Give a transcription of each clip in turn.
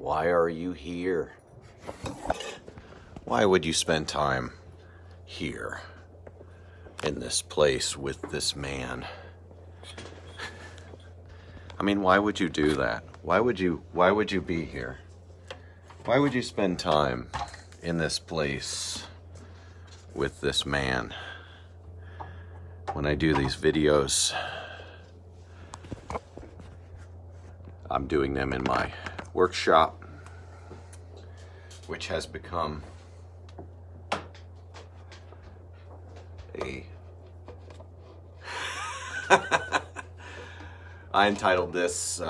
Why are you here? Why would you spend time here in this place with this man? I mean, why would you do that? Why would you be here? Why would you spend time in this place with this man? When I do these videos, I'm doing them in my workshop, which has become I entitled this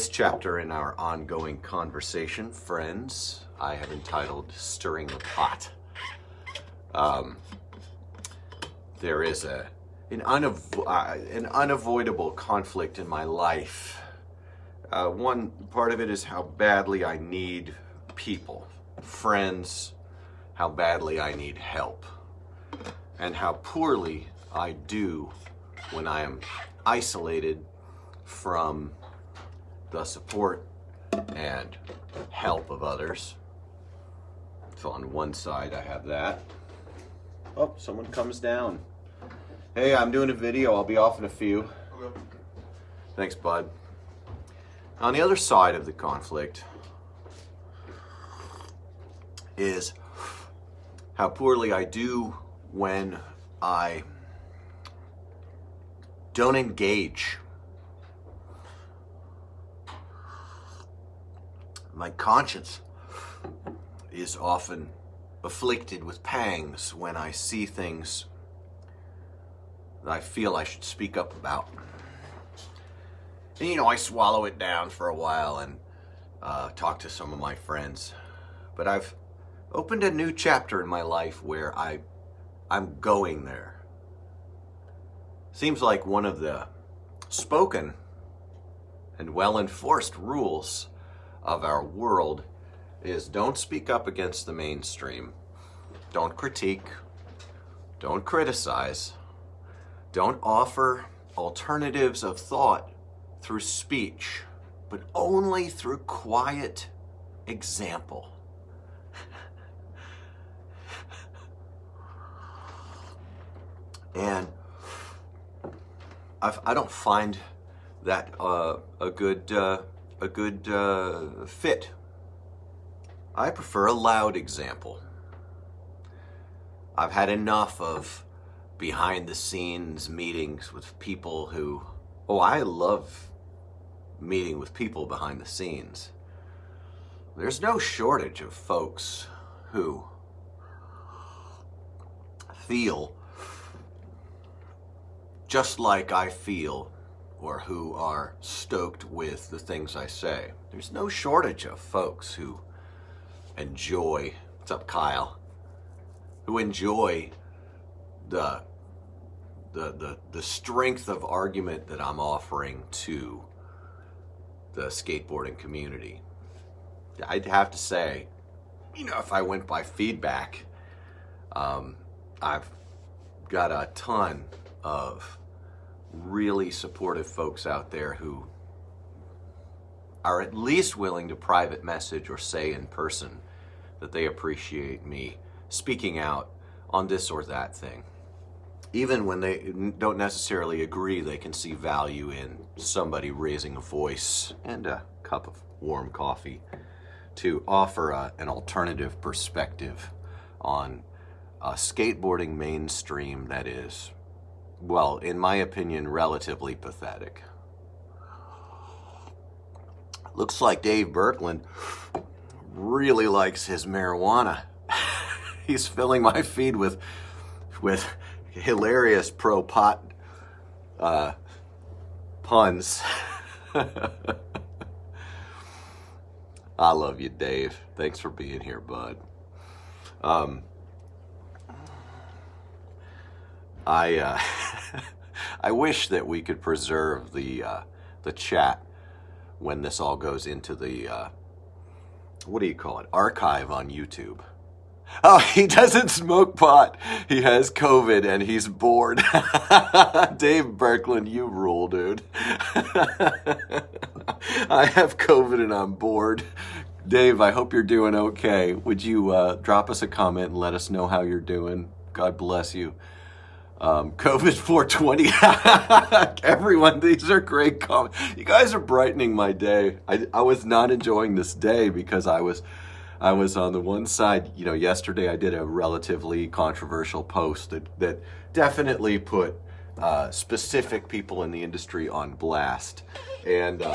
chapter in our ongoing conversation, friends, I have entitled Stirring the Pot. There is an unavoidable conflict in my life. One part of it is how badly I need people, friends, how badly I need help, and how poorly I do when I am isolated from the support and help of others. So on one side I have that. Oh, someone comes down. Hey, I'm doing a video. I'll be off in a few. Okay. Thanks, bud. On the other side of the conflict is how poorly I do when I don't engage. My conscience is often afflicted with pangs when I see things that I feel I should speak up about. And, I swallow it down for a while and talk to some of my friends. But I've opened a new chapter in my life where I'm going there. Seems like one of the spoken and well-enforced rules of our world is don't speak up against the mainstream. Don't critique. Don't criticize. Don't offer alternatives of thought through speech, but only through quiet example. And I don't find that a good fit. I prefer a loud example. I've had enough of behind the scenes meetings with people who, I love meeting with people behind the scenes. There's no shortage of folks who feel just like I feel, or who are stoked with the things I say. There's no shortage of folks who enjoy, what's up, Kyle? Who enjoy the strength of argument that I'm offering to the skateboarding community. I'd have to say, if I went by feedback, I've got a ton of really supportive folks out there who are at least willing to private message or say in person that they appreciate me speaking out on this or that thing. Even when they don't necessarily agree, they can see value in somebody raising a voice and a cup of warm coffee to offer an alternative perspective on a skateboarding mainstream that is, well, in my opinion, relatively pathetic. Looks like Dave Birkeland really likes his marijuana. He's filling my feed with hilarious pro-pot puns. I love you, Dave. Thanks for being here, bud. I wish that we could preserve the chat when this all goes into the what do you call it? Archive on YouTube. Oh, he doesn't smoke pot. He has COVID and he's bored. Dave Birkeland, you rule, dude. I have COVID and I'm bored. Dave, I hope you're doing okay. Would you drop us a comment and let us know how you're doing? God bless you. COVID 420. Everyone, these are great comments. You guys are brightening my day. I was not enjoying this day because I was on the one side, yesterday I did a relatively controversial post that definitely put specific people in the industry on blast. And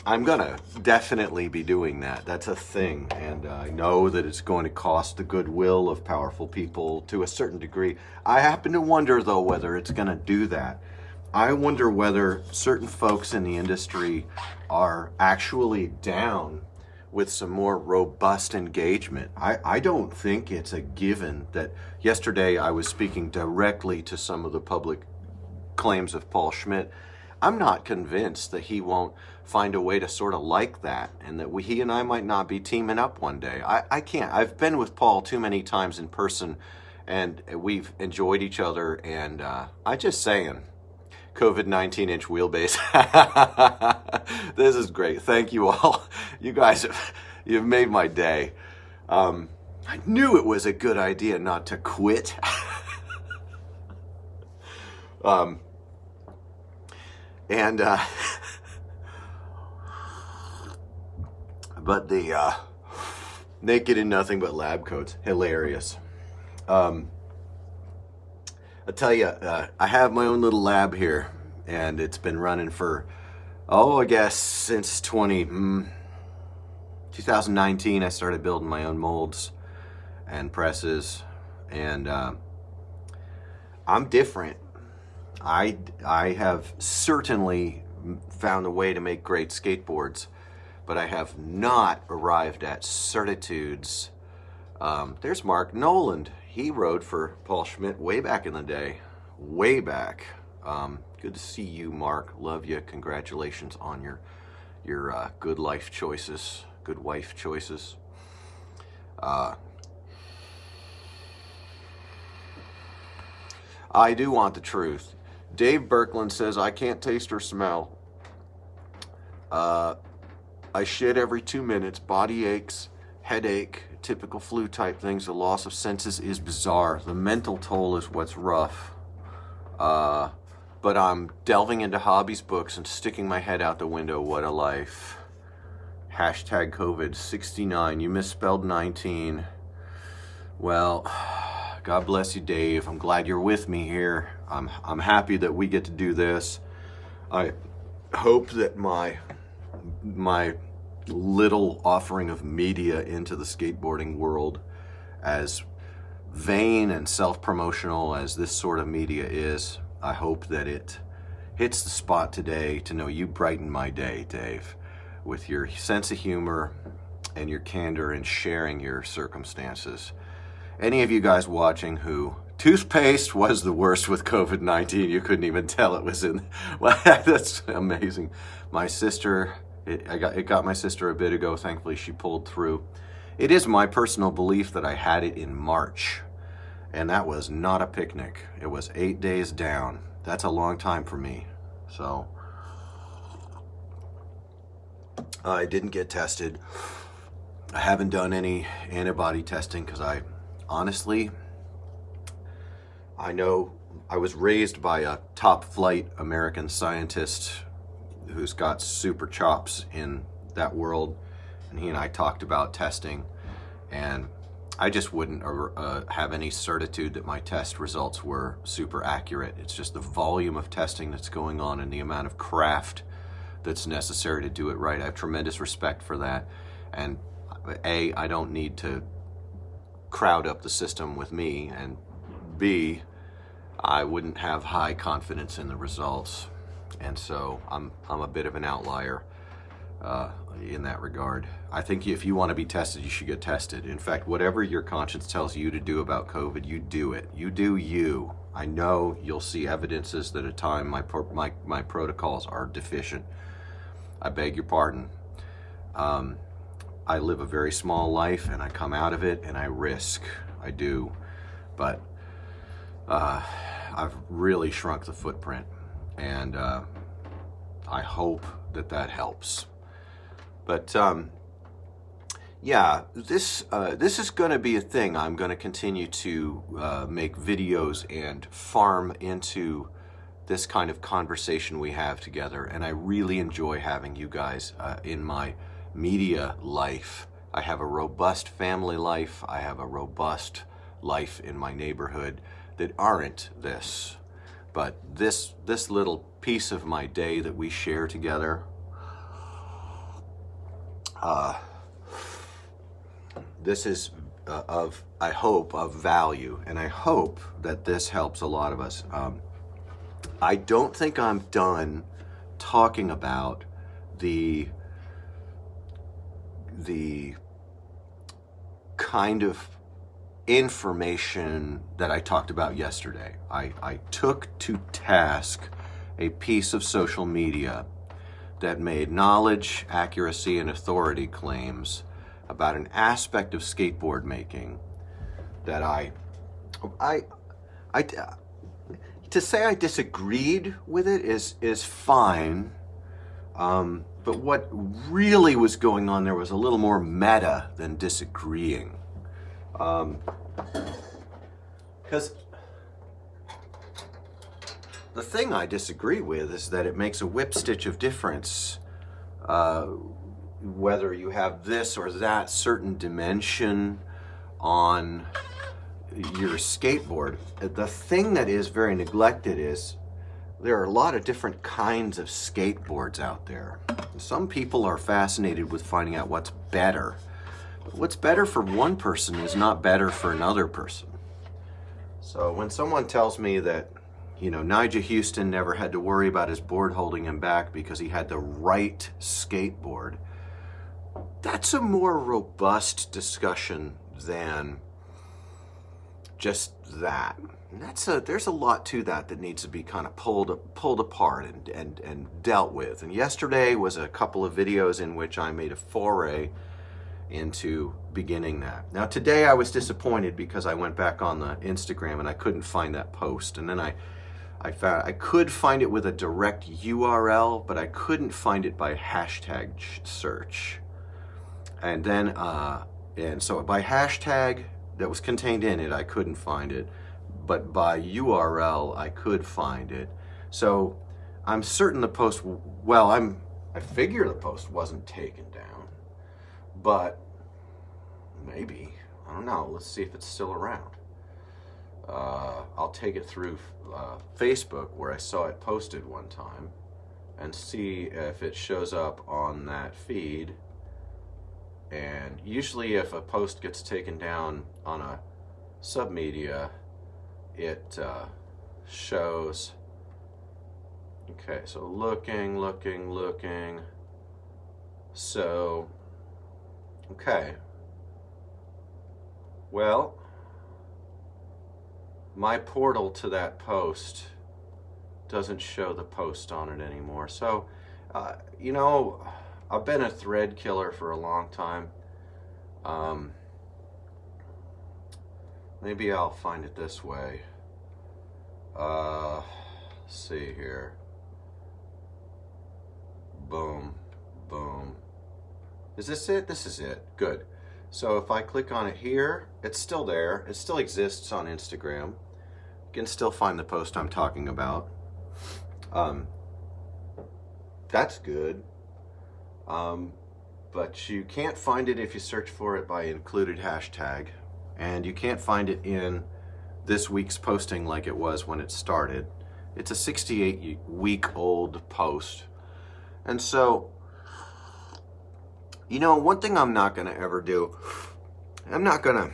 I'm going to definitely be doing that. That's a thing. And I know that it's going to cost the goodwill of powerful people to a certain degree. I happen to wonder, though, whether it's going to do that. I wonder whether certain folks in the industry are actually down with some more robust engagement. I don't think it's a given that yesterday I was speaking directly to some of the public claims of Paul Schmidt. I'm not convinced that he won't find a way to sort of like that, and that he and I might not be teaming up one day. I can't. I've been with Paul too many times in person, and we've enjoyed each other, and I just saying, COVID 19-inch wheelbase. This is great. Thank you all. You guys, you've made my day. I knew it was a good idea not to quit. But the naked in nothing but lab coats, hilarious. I tell you, I have my own little lab here, and it's been running for, I guess since 2019. I started building my own molds and presses, and I'm different. I have certainly found a way to make great skateboards, but I have not arrived at certitudes. There's Mark Noland. He rode for Paul Schmidt way back in the day. Way back. Good to see you, Mark. Love you. Congratulations on your good life choices. Good wife choices. I do want the truth. Dave Birkeland says, I can't taste or smell. I shit every 2 minutes, body aches, headache, typical flu type things. The loss of senses is bizarre. The mental toll is what's rough. But I'm delving into hobbies books and sticking my head out the window. What a life. Hashtag COVID 69. You misspelled 19. Well, God bless you, Dave. I'm glad you're with me here. I'm happy that we get to do this. I hope that my little offering of media into the skateboarding world, as vain and self-promotional as this sort of media is, I hope that it hits the spot today to know you brighten my day, Dave, with your sense of humor and your candor in sharing your circumstances. Any of you guys watching who toothpaste was the worst with COVID-19, you couldn't even tell it was in. Well, that's amazing. My sister, it got my sister a bit ago. Thankfully, she pulled through. It is my personal belief that I had it in March, and that was not a picnic. It was 8 days down. That's a long time for me. So I didn't get tested. I haven't done any antibody testing because I know I was raised by a top flight American scientist who's got super chops in that world, and he and I talked about testing, and I just wouldn't have any certitude that my test results were super accurate. It's just the volume of testing that's going on and the amount of craft that's necessary to do it right. I have tremendous respect for that, and I don't need to crowd up the system with me, and B, I wouldn't have high confidence in the results, and so I'm a bit of an outlier in that regard. I think if you want to be tested, you should get tested. In fact, whatever your conscience tells you to do about COVID, you do it. You do you. I know you'll see evidences that at time my protocols are deficient. I beg your pardon. I live a very small life, and I come out of it, and I risk. I do. But I've really shrunk the footprint, and I hope that helps. But yeah, this is going to be a thing. I'm going to continue to make videos and farm into this kind of conversation we have together, and I really enjoy having you guys in my media life. I have a robust family life. I have a robust life in my neighborhood that aren't this. But this little piece of my day that we share together, this is I hope, of value, and I hope that this helps a lot of us. I don't think I'm done talking about the kind of information that I talked about yesterday. I took to task a piece of social media that made knowledge, accuracy, and authority claims about an aspect of skateboard making that I to say I disagreed with it is fine, but what really was going on there was a little more meta than disagreeing. Because the thing I disagree with is that it makes a whipstitch of difference whether you have this or that certain dimension on your skateboard. The thing that is very neglected is there are a lot of different kinds of skateboards out there. Some people are fascinated with finding out what's better. But what's better for one person is not better for another person. So when someone tells me that, Nigel Houston never had to worry about his board holding him back because he had the right skateboard, that's a more robust discussion than just that. And there's a lot to that needs to be kind of pulled apart and dealt with. And yesterday was a couple of videos in which I made a foray into beginning that. Now today I was disappointed because I went back on the Instagram and I couldn't find that post. And then I found I could find it with a direct URL, but I couldn't find it by hashtag search. And then and so by hashtag that was contained in it, I couldn't find it, but by URL I could find it. So I'm certain the post, I figure the post wasn't taken down, but maybe, I don't know. Let's see if it's still around. I'll take it through Facebook where I saw it posted one time and see if it shows up on that feed. And usually if a post gets taken down on a submedia, it shows. Okay, so looking. So, okay. Well, my portal to that post doesn't show the post on it anymore. So, I've been a thread killer for a long time. Maybe I'll find it this way. Let's see here. Boom. Is this it? This is it. Good. So if I click on it here, it's still there. It still exists on Instagram. You can still find the post I'm talking about. That's good. But you can't find it if you search for it by included hashtag, and you can't find it in this week's posting like it was when it started. It's a 68-week-old post. And so, one thing I'm not going to ever do, I'm not going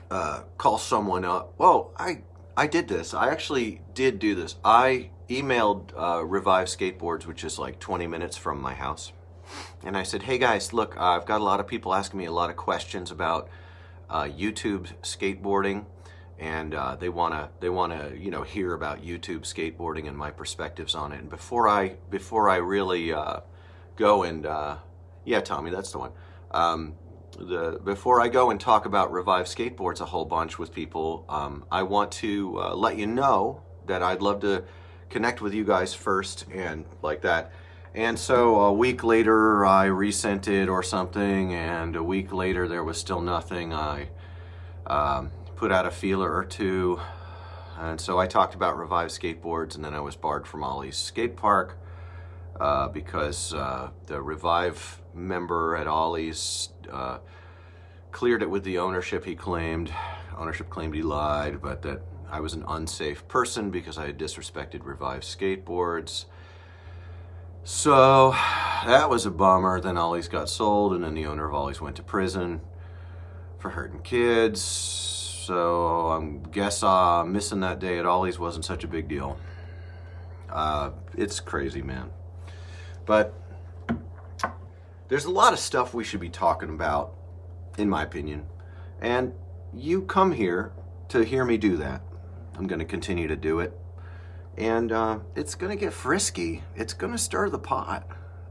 to call someone up. Well, I did this. I actually did do this. I emailed Revive Skateboards, which is like 20 minutes from my house. And I said, hey guys, look, I've got a lot of people asking me a lot of questions about YouTube skateboarding, and they wanna hear about YouTube skateboarding and my perspectives on it. And before I really go and yeah, Tommy, that's the one. Before I go and talk about Revive Skateboards a whole bunch with people, I want to let you know that I'd love to connect with you guys first and like that. And so a week later I resent it or something, and a week later there was still nothing. I put out a feeler or two, and so I talked about Revive Skateboards, and then I was barred from Ollie's skate park because the Revive member at Ollie's cleared it with the ownership. He claimed, ownership claimed he lied, but that I was an unsafe person because I had disrespected Revive Skateboards. So that was a bummer. Then Ollie's got sold, and then the owner of Ollie's went to prison for hurting kids. So I guess missing that day at Ollie's wasn't such a big deal. It's crazy, man. But there's a lot of stuff we should be talking about, in my opinion. And you come here to hear me do that. I'm going to continue to do it. And it's going to get frisky. It's going to stir the pot.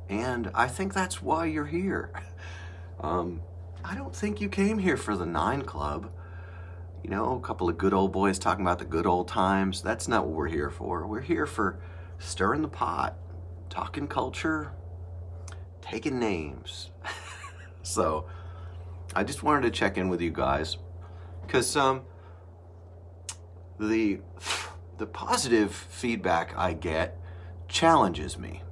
And I think that's why you're here. I don't think you came here for the 9 Club. You know, a couple of good old boys talking about the good old times. That's not what we're here for. We're here for stirring the pot, talking culture, taking names. So I just wanted to check in with you guys. Because the positive feedback I get challenges me.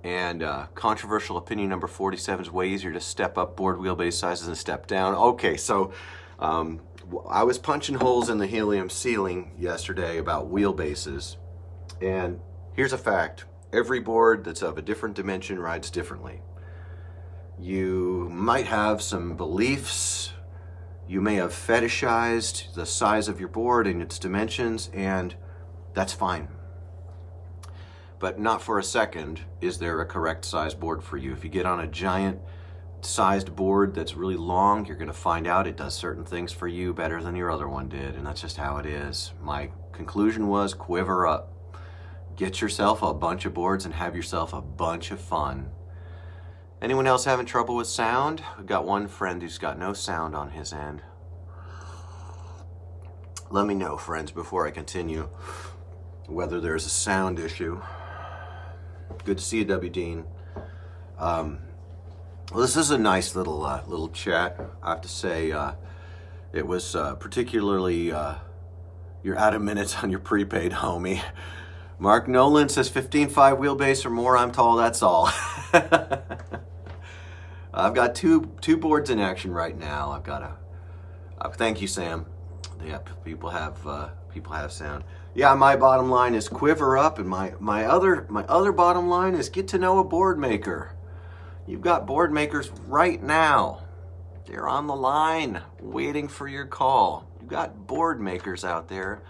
And controversial opinion number 47 is way easier to step up board wheelbase sizes than step down. Okay, so I was punching holes in the helium ceiling yesterday about wheelbases. And here's a fact. Every board that's of a different dimension rides differently. You might have some beliefs. You may have fetishized the size of your board and its dimensions, and that's fine. But not for a second is there a correct size board for you. If you get on a giant sized board that's really long, you're going to find out it does certain things for you better than your other one did, and that's just how it is. My conclusion was quiver up. Get yourself a bunch of boards and have yourself a bunch of fun. Anyone else having trouble with sound? I've got one friend who's got no sound on his end. Let me know, friends, before I continue, whether there's a sound issue. Good to see you, W. Dean. Well, this is a nice little chat. I have to say, it was particularly you're out of minutes on your prepaid, homie. Mark Noland says 15.5 wheelbase or more. I'm tall. That's all. I've got two boards in action right now. I've got thank you, Sam. Yeah, people have sound. Yeah, my bottom line is quiver up, and my other bottom line is get to know a board maker. You've got board makers right now. They're on the line waiting for your call. You've got board makers out there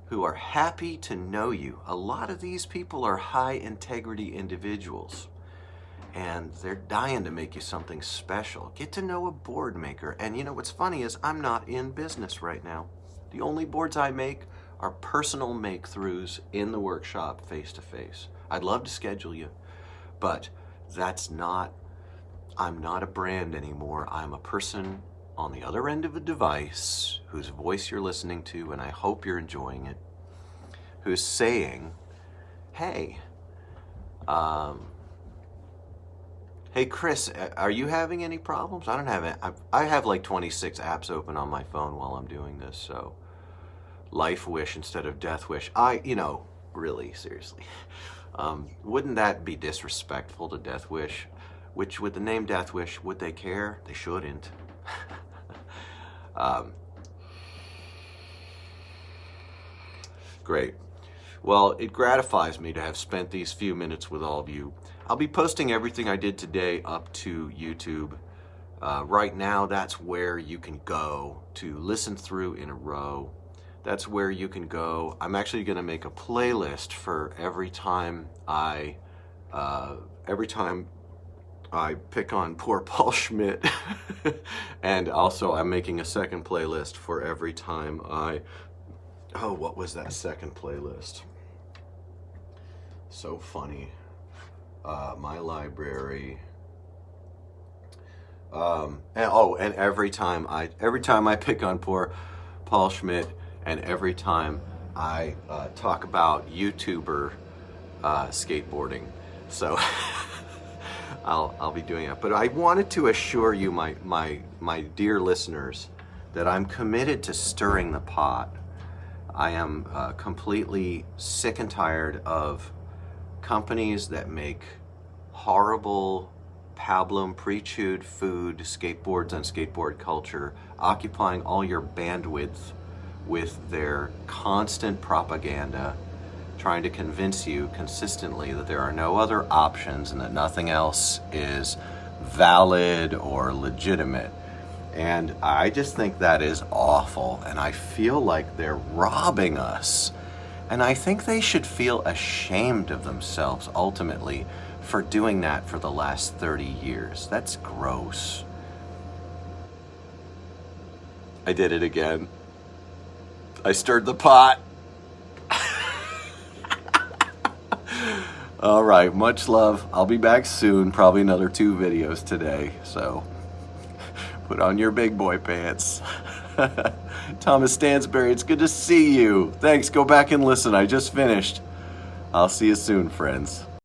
who are happy to know you. A lot of these people are high integrity individuals, and they're dying to make you something special. Get to know a board maker. And you know what's funny is I'm not in business right now. The only boards I make are personal make-throughs in the workshop face-to-face. I'd love to schedule you, but I'm not a brand anymore. I'm a person on the other end of a device whose voice you're listening to, and I hope you're enjoying it, who's saying, hey, hey, Chris, are you having any problems? I don't have any. I have like 26 apps open on my phone while I'm doing this, so Life Wish instead of Death Wish. Really, seriously. Wouldn't that be disrespectful to Death Wish? Which, with the name Death Wish, would they care? They shouldn't. Great. Well, it gratifies me to have spent these few minutes with all of you. I'll be posting everything I did today up to YouTube. Right now, that's where you can go to listen through in a row. That's where you can go. I'm actually going to make a playlist for every time I pick on poor Paul Schmidt. And also I'm making a second playlist for every time what was that second playlist? So funny. My library. And every time I pick on poor Paul Schmidt, and every time I talk about YouTuber skateboarding. So I'll be doing that. But I wanted to assure you, my dear listeners, that I'm committed to stirring the pot. I am completely sick and tired of companies that make horrible pablum, pre-chewed food, skateboards and skateboard culture, occupying all your bandwidth with their constant propaganda, trying to convince you consistently that there are no other options and that nothing else is valid or legitimate. And I just think that is awful, and I feel like they're robbing us. And I think they should feel ashamed of themselves ultimately for doing that for the last 30 years. That's gross. I did it again. I stirred the pot. All right, much love. I'll be back soon, probably another 2 videos today, so put on your big boy pants. Thomas Stansberry, it's good to see you. Thanks, go back and listen. I just finished. I'll see you soon, friends.